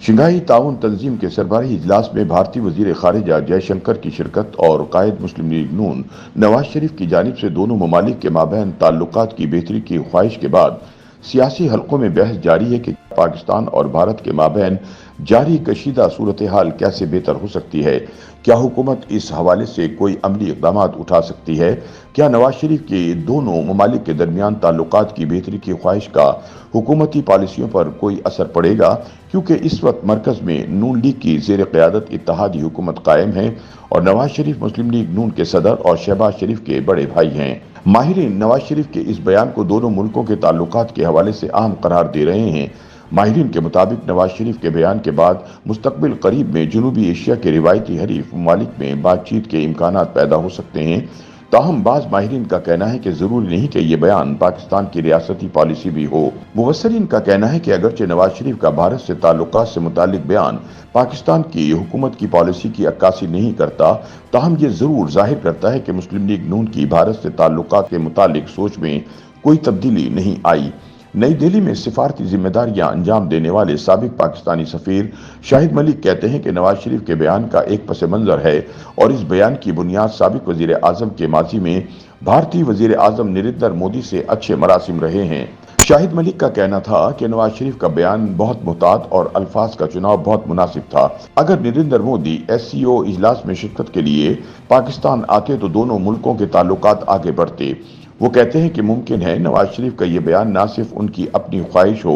Shanghai ताउन तंजीम के सरबराही इजलास में भारतीय वजीर खारिजा जयशंकर की शिरकत और कायद मुस्लिम लीग नून नवाज शरीफ की जानिब से दोनों ममालिक के माबैन ताल्लुकात की बेहतरी की ख्वाहिश के बाद सियासी हलकों में बहस जारी है कि पाकिस्तान और भारत के माबैन जारी कशीदा सूरत हाल कैसे बेहतर हो सकती है। क्या हुकूमत इस हवाले से कोई अमली इक़दाम उठा सकती है? क्या नवाज शरीफ के दोनों ममालिक के दरमियान ताल्लुकात की बेहतरी की ख्वाहिश का हुकूमती पॉलिसियों पर कोई असर पड़ेगा? क्योंकि इस वक्त मरकज में नून लीग की ज़ेर क़यादत इत्तेहादी हुकूमत कायम है और नवाज शरीफ मुस्लिम लीग नून के सदर और शहबाज शरीफ के बड़े भाई हैं। माहिरीन नवाज शरीफ के इस बयान को दोनों मुल्कों के ताल्लुकात के हवाले से अहम करार दे रहे हैं। माहिरीन के मुताबिक नवाज शरीफ के बयान के बाद मुस्तकबिल करीब में जनूबी एशिया के रिवायती हरीफ ममालिक में बातचीत के इम्कानात पैदा हो सकते हैं। ताहम बाज़ माहिरीन का कहना है कि ज़रूरी नहीं कि ये बयान पाकिस्तान की रियासती पॉलिसी भी हो। मुबस्सरीन का कहना है कि अगरचे नवाज शरीफ का भारत से ताल्लुकात से मुतालिक बयान पाकिस्तान की हुकूमत की पॉलिसी की अक्कासी नहीं करता, ताहम ये ज़रूर जाहिर करता है कि मुस्लिम लीग नून की भारत से ताल्लुकात के मुतालिक सोच में कोई तब्दीली नहीं आई। नई दिल्ली में सिफारती जिम्मेदारियां अंजाम देने वाले साबिक पाकिस्तानी सफीर शाहिद मलिक कहते हैं कि नवाज शरीफ के बयान का एक पस मंजर है और इस बयान की बुनियाद साबिक वजीर आजम के माजी में भारतीय वजीर आजम नरेंद्र मोदी से अच्छे मरासिम रहे हैं। शाहिद मलिक का कहना था कि नवाज शरीफ का बयान बहुत मुहतात और अल्फाज का चुनाव बहुत मुनासिब था। अगर नरेंद्र मोदी SCO इजलास में शिरकत के लिए पाकिस्तान आते तो दोनों मुल्कों के ताल्लुकात आगे बढ़ते। वो कहते हैं कि मुमकिन है नवाज शरीफ का ये बयान ना सिर्फ उनकी अपनी ख्वाहिश हो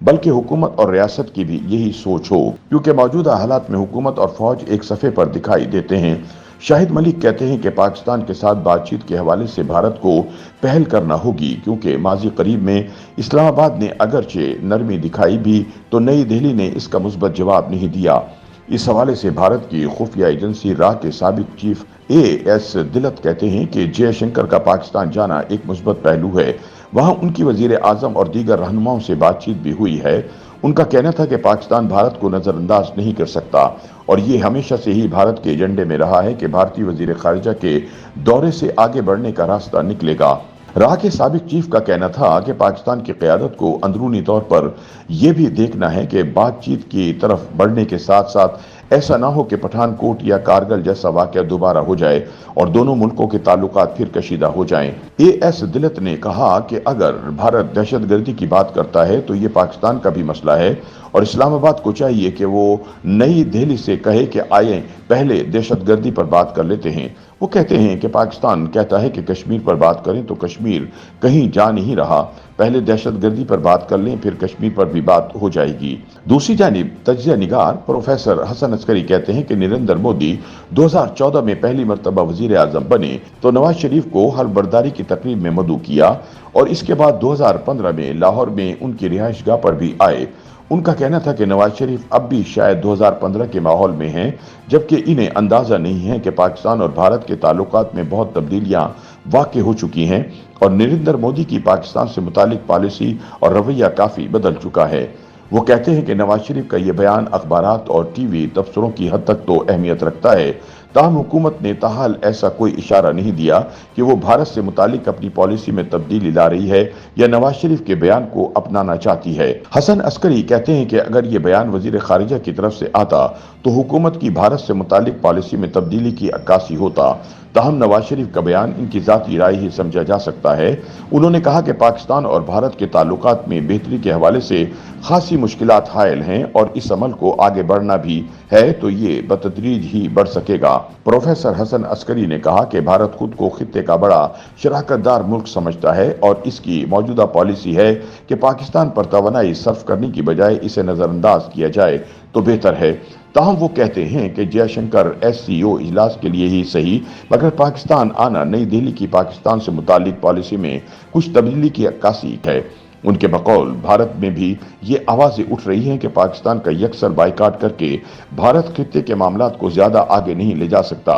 बल्कि हुकूमत और रियासत की भी यही सोच हो, क्योंकि मौजूदा हालात में हुकूमत और फौज एक सफ़े पर दिखाई देते हैं। शाहिद मलिक कहते हैं कि पाकिस्तान के साथ बातचीत के हवाले से भारत को पहल करना होगी, क्योंकि माजी करीब में इस्लामाबाद ने अगरचे नरमी दिखाई भी तो नई दिल्ली ने इसका मुस्बत जवाब नहीं दिया। इस हवाले से भारत की खुफिया एजेंसी रा के साबिक चीफ AS दिलत कहते हैं कि जयशंकर का पाकिस्तान जाना एक मुस्बत पहलू है। वहां उनकी वजीर आजम और दीगर रहनुमाओं से बातचीत भी हुई है। उनका कहना था कि पाकिस्तान भारत को नजरअंदाज नहीं कर सकता और ये हमेशा से ही भारत के एजेंडे में रहा है कि भारतीय वजीर खारिजा के दौरे से आगे बढ़ने का रास्ता निकलेगा। राह के साबिक चीफ का कहना था कि पाकिस्तान की क़यादत को अंदरूनी तौर पर यह भी देखना है कि बातचीत की तरफ बढ़ने के साथ साथ ऐसा ना हो कि पठानकोट या कारगिल जैसा वाक़या दोबारा हो जाए और दोनों मुल्कों के ताल्लुकात फिर कशीदा हो जाएं। AS दिलत ने कहा कि अगर भारत दहशतगर्दी की बात करता है तो ये पाकिस्तान का भी मसला है और इस्लामाबाद को चाहिए कि वो नई दिल्ली से कहे कि आए पहले दहशतगर्दी पर बात कर लेते हैं। वो कहते हैं कि पाकिस्तान कहता है कि कश्मीर पर बात करें तो कश्मीर कहीं जा नहीं रहा, पहले दहशतगर्दी पर बात कर लें फिर कश्मीर पर भी बात हो जाएगी। दूसरी जानिब तज्जिया निगार प्रोफेसर हसन अस्करी कहते हैं कि नरेंद्र मोदी 2014 में पहली मरतबा वजीर आजम बने तो नवाज शरीफ को हलबर्दारी की तकरीब में मदऊ किया और इसके बाद 2015 में लाहौर में उनकी रिहाइशगाह पर भी आए। उनका कहना था कि नवाज शरीफ अब भी शायद 2015 के माहौल में हैं, जबकि इन्हें अंदाजा नहीं है कि पाकिस्तान और भारत के ताल्लुकात में बहुत तब्दीलियां वाक़ई हो चुकी हैं और नरेंद्र मोदी की पाकिस्तान से मुतालिक पॉलिसी और रवैया काफ़ी बदल चुका है। वो कहते हैं कि नवाज शरीफ का ये बयान अखबारात और TV तबसरों की हद तक तो अहमियत रखता है, ताहम हुकूमत ने ताहाल ऐसा कोई इशारा नहीं दिया कि वो भारत से मुतालिक अपनी पॉलिसी में तब्दीली ला रही है या नवाज शरीफ के बयान को अपनाना चाहती है। हसन अस्करी कहते हैं कि अगर ये बयान वजीर खारिजा की तरफ से आता तो हुकूमत की भारत से मुतालिक पॉलिसी में तब्दीली की अक्कासी होता, ताहम नवाज शरीफ का बयान इनकी ज़ाती राय ही समझा जा सकता है। उन्होंने कहा कि पाकिस्तान और भारत के ताल्लुकात में बेहतरी के हवाले से खासी मुश्किलात हायल हैं और इस अमल को आगे बढ़ना भी है तो ये बतदरीज ही बढ़ सकेगा। प्रोफेसर हसन अस्करी ने कहा कि भारत खुद को खित्ते का बड़ा शराकतदार मुल्क समझता है और इसकी मौजूदा पॉलिसी है कि पाकिस्तान पर तवानाई सर्फ करने की बजाय इसे नज़रअंदाज किया जाए तो बेहतर है। ताहम वो कहते हैं कि जयशंकर SCO इजलास के लिए ही सही मगर पाकिस्तान आना नई दिल्ली की पाकिस्तान से मुतालिक पॉलिसी में कुछ तब्दीली की अक्कासी है। उनके बकौल भारत में भी ये आवाज़ें उठ रही हैं कि पाकिस्तान का यकसर बाइकाट करके भारत खित्ते के मामलात को ज़्यादा आगे नहीं ले जा सकता।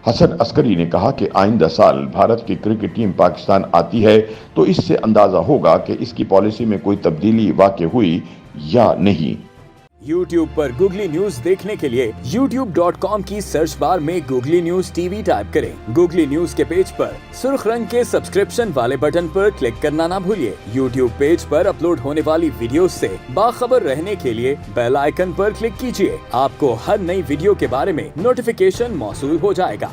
हसन अस्करी ने कहा कि आइंदा साल भारत की क्रिकेट टीम पाकिस्तान आती है तो इससे अंदाज़ा होगा कि इसकी पॉलिसी में कोई तब्दीली वाक़ई हुई या नहीं। YouTube पर गूगली न्यूज देखने के लिए youtube.com की सर्च बार में गूगली न्यूज टीवी टाइप करें। गूगली न्यूज के पेज पर सुर्ख रंग के सब्सक्रिप्शन वाले बटन पर क्लिक करना ना भूलिए। YouTube पेज पर अपलोड होने वाली वीडियोस से बाखबर रहने के लिए बेल आइकन पर क्लिक कीजिए। आपको हर नई वीडियो के बारे में नोटिफिकेशन मौसूल हो जाएगा।